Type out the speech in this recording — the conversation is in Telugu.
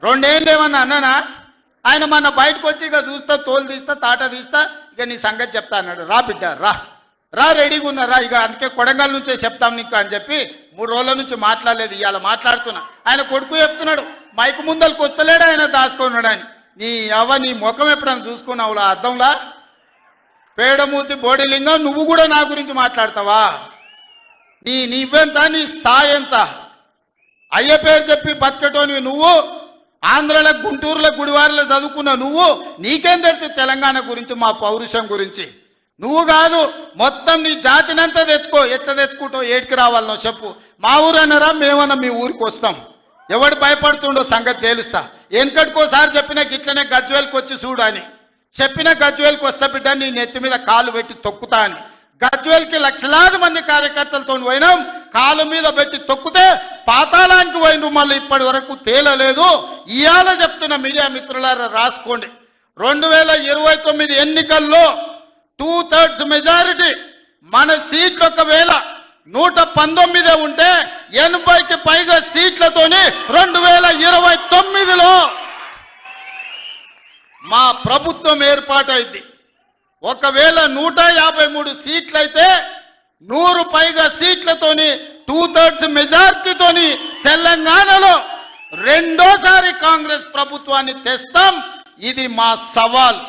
రెండేళ్ళు ఏమన్నా అన్నానా? ఆయన మన బయటకు వచ్చి ఇక చూస్తా, తోలు తీస్తా, తాట తీస్తా, ఇక నీ సంగతి చెప్తా అన్నాడు. రా బిడ్డ రా, రా రెడీగా ఉన్నారా, ఇక అందుకే కొడంగల్ నుంచే చెప్తాం నీకు అని చెప్పి 3 రోజుల నుంచి మాట్లాడలేదు. ఇవాళ మాట్లాడుతున్నా. ఆయన కొడుకు చెప్తున్నాడు, మైకు ముందరికి వస్తలేడు, ఆయన దాచుకున్నాడు అని. నీ ముఖం ఎప్పుడైనా చూసుకున్నావులా అద్దంలా? పేడమూతి బోడిలింగం, నువ్వు కూడా నా గురించి మాట్లాడతావా? నీవెంత, నీ స్థాయి ఎంత? అయ్య పేరు చెప్పి బతికేటోనివి నువ్వు, ఆంధ్రలో గుంటూరులో గుడివారిలో చదువుకున్న నువ్వు, నీకేం తెలుసు తెలంగాణ గురించి, మా పౌరుషం గురించి? నువ్వు కాదు, మొత్తం నీ జాతినంతా తెచ్చుకో. ఎట్లా తెచ్చుకుంటావు, ఏటికి రావాలనో చెప్పు. మా ఊరు అన్నారా, మేమన్నా మీ ఊరికి వస్తాం. ఎవడు భయపడుతుండో సంగతి తేలుస్తా. వెనకటికోసారి చెప్పిన గిట్లనే గజ్వేల్కి వచ్చి చూడు అని చెప్పిన, గజ్వేల్కి వస్తా బిడ్డ, నీ నెత్తి మీద కాలు పెట్టి తొక్కుతా అని. గజ్వేల్కి లక్షలాది మంది కార్యకర్తలతో పోయినాం, కాలు మీద పెట్టి తొక్కితే పాతాళానికి పోయిన మళ్ళీ ఇప్పటి వరకు తేలలేదు. ఇవాళ చెప్తున్న మీడియా మిత్రులారా రాసుకోండి, 2029 ఎన్నికల్లో 2/3 మెజారిటీ మన సీట్లు ఒకవేళ 119 ఉంటే 80కి పైగా సీట్లతోని 2029లో మా ప్రభుత్వం ఏర్పాటైంది. ఒకవేళ 153 సీట్లయితే 100 పైగా సీట్లతోని 2/3 మెజార్టీతోని తెలంగాణలో రెండోసారి కాంగ్రెస్ ప్రభుత్వాన్ని తెస్తాం. ఇది మా సవాల్.